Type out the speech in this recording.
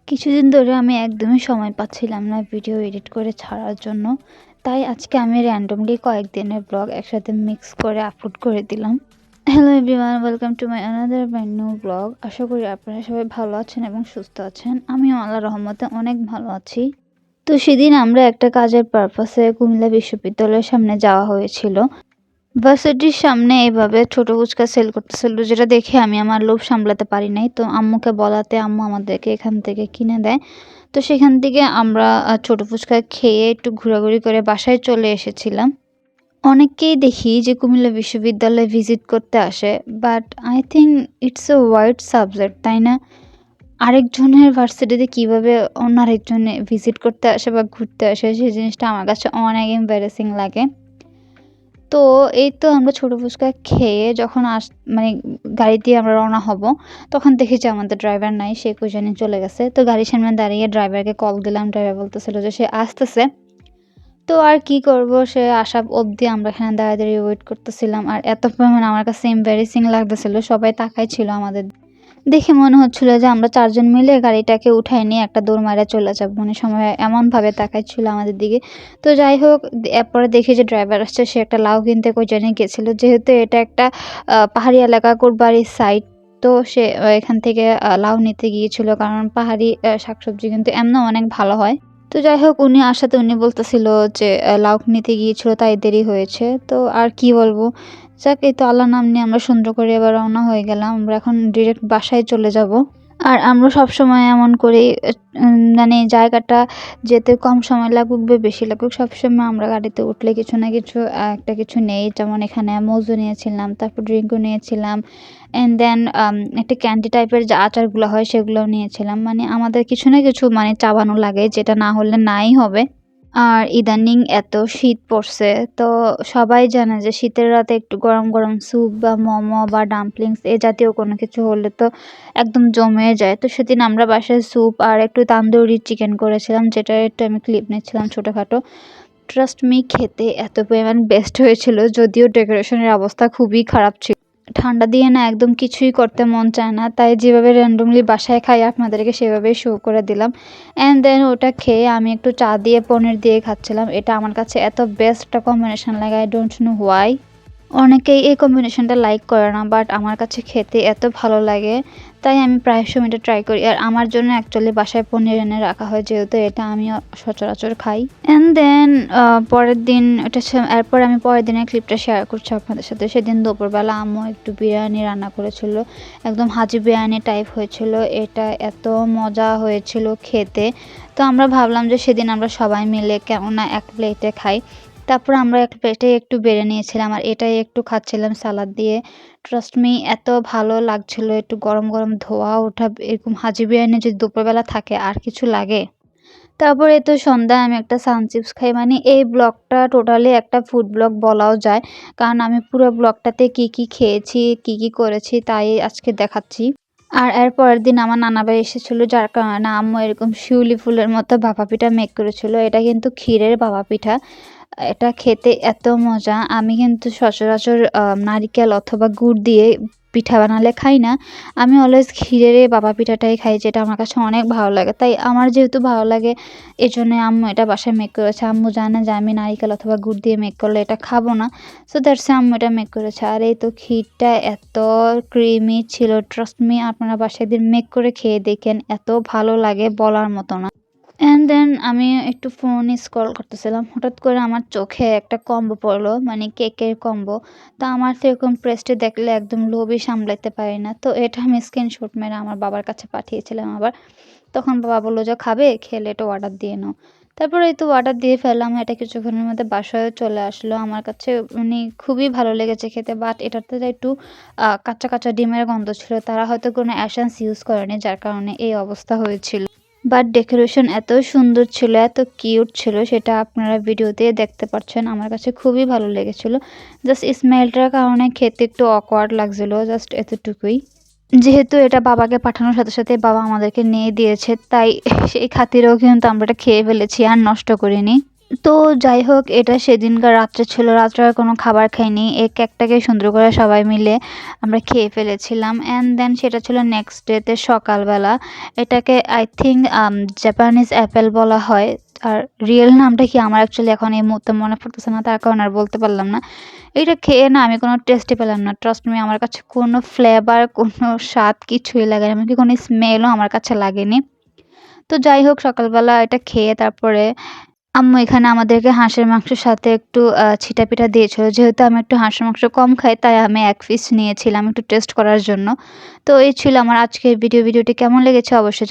কিছুদিন ধরে আমি একদমই সময় পাচ্ছিলাম না ভিডিও এডিট করে ছাড়ার জন্য। তাই আজকে আমি র‍্যান্ডমলি কয়েকদিনের ব্লগ একসাথে মিক্স করে আপলোড করে দিলাম। Hello everyone, welcome to my another brand new blog. আশা করি আপনারা সবাই ভালো আছেন এবং সুস্থ আছেন। আমিও আল্লাহর রহমতে অনেক ভালো আছি। তো সেদিন আমরা একটা কাজের পারপাসে কুমিল্লা বিশ্ববিদ্যালয়ের সামনে যাওয়া হয়েছিল। ভার্সিটির সামনে এভাবে ছোট ফুচকা সেল করতেছিল, যেটা দেখে আমি আমার লোভ সামলাতে পারি নাই। তো আম্মুকে বলাতে আম্মু আমাদেরকে এখান থেকে কিনে দেয়। তো সেখান থেকে আমরা ছোট ফুচকা খেয়ে একটু ঘোরাঘুরি করে বাসায় চলে এসেছিলাম। অনেককেই দেখি যে কুমিল্লা বিশ্ববিদ্যালয়ে ভিজিট করতে আসে, but I think it's a wide subject, তাই না? আরেকজনের ভার্সিটিতে কিভাবে অন্য আরেকজনে ভিজিট করতে আসে বা ঘুরতে আসে, সেই জিনিসটা আমার কাছে অনেক এম্বারেসিং লাগে। তো এই তো আমরা ছোট ফুচকা খেয়ে যখন মানে গাড়ি দিয়ে আমরা রওনা হব, তখন দেখি যে আমাদের ড্রাইভার নাই, সে কই জানি চলে গেছে। তো গাড়ির সামনে দাঁড়িয়ে ড্রাইভারকে কল দিলাম, ড্রাইভার বলতেছিল যে সে আসতেছে। তো আর কি করব, সে আসা অবধি আমরা এখানে দাঁড়িয়ে দাঁড়িয়ে ওয়েট করতেছিলাম। আর এত পরিমাণে আমার কাছে এম্বারেসিং লাগতেছিল, সবাই তাকাই ছিল আমাদের দেখে। মনে হচ্ছিল যে আমরা ৪ জন মিলে গাড়িটাকে উঠায় নিয়ে একটা দৌড় মাইরা চলে যাব। মানে সবাই এমনভাবে তাকাচ্ছিল আমাদের দিকে। তো যাই হোক, এরপরে দেখি যে ড্রাইভার আসছে, সে একটা লাউ কিনতে কই জানি গেছিল। যেহেতু এটা একটা পাহাড়ি এলাকা, কোটবাড়ির সাইড, তো সে এখান থেকে লাউ নিতে গিয়েছিল, কারণ পাহাড়ি শাকসবজি কিন্তু এমনিও অনেক ভালো হয়। তো যাই হোক, উনি আসাতে উনি বলতেছিল যে লাউ নিতে গিয়েছিল তাই দেরি হয়েছে। তো আর কি বলবো, যাক, এই তো আল্লাহর নাম নিয়ে আমরা সুন্দর করে এবার রওনা হয়ে গেলাম। আমরা এখন ডিরেক্ট বাসায় চলে যাব। আর আমরা সবসময় এমন করেই মানে জায়গাটা যেতে কম সময় লাগুক বা বেশি লাগুক, সবসময় আমরা গাড়িতে উঠলে কিছু না কিছু একটা কিছু নেই। যেমন এখানে মজু নিয়েছিলাম, তারপর ড্রিঙ্কও নিয়েছিলাম, অ্যান্ড দেন একটা ক্যান্ডি টাইপের যে আচারগুলো হয় সেগুলোও নিয়েছিলাম। মানে আমাদের কিছু না কিছু মানে চাবানো লাগে, যেটা না হলে নাই হবে। আর ইদানিং এত শীত পড়ছে, তো সবাই জানে যে শীতের রাতে একটু গরম গরম স্যুপ বা মোমো বা ডাম্পলিংস এ জাতীয় কোনো কিছু হলে তো একদম জমে যায়। তো সেদিন আমরা বাসায় স্যুপ আর একটু তান্দুরি চিকেন করেছিলাম, যেটা একটু আমি ক্লিপ নিচ্ছিলাম ছোটোখাটো। ট্রাস্ট মি, খেতে এত পরিমাণ বেস্ট হয়েছিল, যদিও ডেকোরেশনের অবস্থা খুবই খারাপ ছিল। ঠান্ডা দিয়ে না একদম কিছুই করতে মন চায় না, তাই যেভাবে র্যান্ডমলি বাসায় খাই আপনাদেরকে সেভাবেই শো করে দিলাম। অ্যান্ড দেন ওটা খেয়ে আমি একটু চা দিয়ে পনির দিয়ে খাচ্ছিলাম। এটা আমার কাছে এত বেস্ট একটা কম্বিনেশন লাগে, আই ডোন্ট নো হোয়াই। অনেকেই এই কম্বিনেশনটা লাইক করে না, বাট আমার কাছে খেতে এত ভালো লাগে, তাই আমি প্রায় সময় এটা ট্রাই করি। আর আমার জন্য অ্যাকচুয়ালি বাসায় পনির এনে রাখা হয়, যেহেতু এটা আমিও সচরাচর খাই। অ্যান্ড দেন পরের দিন এরপর আমি পরের দিনের ক্লিপটা শেয়ার করছি আপনাদের সাথে। সেদিন দুপুরবেলা আম্মু একটু বিরিয়ানি রান্না করেছিল, একদম হাজি বিরিয়ানি টাইপ হয়েছিল। এটা এত মজা হয়েছিল খেতে। তো আমরা ভাবলাম যে সেদিন আমরা সবাই মিলে কেননা এক প্লেটে খাই। তারপর আমরা এক প্লেটে একটু বেড়ে নিয়েছিলাম, আর এটাই একটু খাচ্ছিলাম সালাদ দিয়ে। ট্রাস্ট মি, এত ভালো লাগছিল। একটু গরম গরম ধোয়া ওঠা এরকম হাজি বিরিয়ানি যদি দুপুরবেলা থাকে, আর কিছু লাগে? তারপরে তো সন্ধ্যায় আমি একটা সানচিপস খাই। মানে এই ব্লগটা টোটালি একটা ফুড ব্লগ বলাও যায়, কারণ আমি পুরো ব্লগটাতে কি কি খেয়েছি, কি কি করেছি তাই আজকে দেখাচ্ছি। আর এর পরের দিন আমার নানাবাড়ি এসেছিল, যার কারণে আম্মু এরকম শিউলি ফুলের মতো ভাপা পিঠা মেক করেছিল। এটা কিন্তু ক্ষীরের ভাপা পিঠা। এটা খেতে এত মজা। আমি কিন্তু সচরাচর নারিকেল অথবা গুড় দিয়ে পিঠা বানালে খাই না। আমি অলওয়েজ ক্ষীরের এই ভাপা পিঠাটাই খাই, যেটা আমার কাছে অনেক ভালো লাগে। তাই আমার যেহেতু ভালো লাগে, এজন্যই আম্মু এটা বাসায় মেক করেছে। আম্মু জানে যে আমি নারিকেল অথবা গুড় দিয়ে মেক করলে এটা খাবো না। সো দ্যাটস আম্মু এটা মেক করেছে। আর এই তো ক্ষীরটা এত ক্রিমি ছিল, ট্রাস্ট মি, আপনারা বাসায় একদিন মেক করে খেয়ে দেখেন, এত ভালো লাগে বলার মতো না। অ্যান্ড দেন আমি একটু ফোন স্ক্রল করতেছিলাম, হঠাৎ করে আমার চোখে একটা কম্বো পড়লো, মানে কেকের কম্বো। তো আমার তো এরকম প্রেস্টে দেখলে একদম লোভই সামলাতে পারি না। তো এটা আমি স্ক্রিনশট মেরে আমার বাবার কাছে পাঠিয়েছিলাম আবার। তখন বাবা বললো যে খাবে, খেলে এটা অর্ডার দিয়ে নাও। তারপরে এই তো অর্ডার দিয়ে ফেললাম। এটা কিছুক্ষণের মধ্যে বাসায়ও চলে আসলো। আমার কাছে মানে খুবই ভালো লেগেছে খেতে, বাট এটাতে একটু কাঁচা কাঁচা ডিমের গন্ধ ছিল। তারা হয়তো কোনো অ্যাসেন্স ইউজ করেনি, যার কারণে এই অবস্থা হয়েছিল। বাট ডেকোরেশন এত সুন্দর ছিল, এত কিউট ছিল, সেটা আপনারা ভিডিওতে দেখতে পাচ্ছেন। আমার কাছে খুবই ভালো লেগেছিল। জাস্ট স্মেলটার কারণে খেতে একটু অকওয়ার্ড লাগছিল, জাস্ট এতটুকুই। যেহেতু এটা বাবাকে পাঠানোর সাথে সাথে বাবা আমাদেরকে নিয়ে দিয়েছে, তাই সেই খাতিরেও কিন্তু আমরা এটা খেয়ে ফেলেছি, আর নষ্ট করিনি। তো যাই হোক, এটা সেদিনকার রাত্রে ছিল। রাত্রে আর কোনো খাবার খাইনি। এই কেকটাকে সুন্দর করে সবাই মিলে আমরা খেয়ে ফেলেছিলাম। অ্যান্ড দেন সেটা ছিল নেক্সট ডেতে সকালবেলা। এটাকে আই থিঙ্ক জাপানিজ অ্যাপেল বলা হয়। আর রিয়েল নামটা কি আমার অ্যাকচুয়ালি এখন এই মুহূর্তে মনে পড়তেছে না, তার কারণে আর বলতে পারলাম না। এটা খেয়ে না আমি কোনো টেস্টই পেলাম না। ট্রাস্ট মি, আমার কাছে কোনো ফ্লেভার, কোনো স্বাদ কিছুই লাগেনি। এমনকি কোনো স্মেলও আমার কাছে লাগেনি। তো যাই হোক, সকালবেলা এটা খেয়ে তারপরে আম্মু এখানে আমাদেরকে হাঁসের মাংসের সাথে একটু ছিটা-পিঠা দিয়েছিল। যেহেতু আমি একটু হাঁসের মাংস কম খাই, তাই আমি ১ পিস নিয়েছিলাম একটু টেস্ট করার জন্য। তো এই ছিল আমার আজকের ভিডিও। ভিডিওটি কেমন লেগেছে অবশ্যই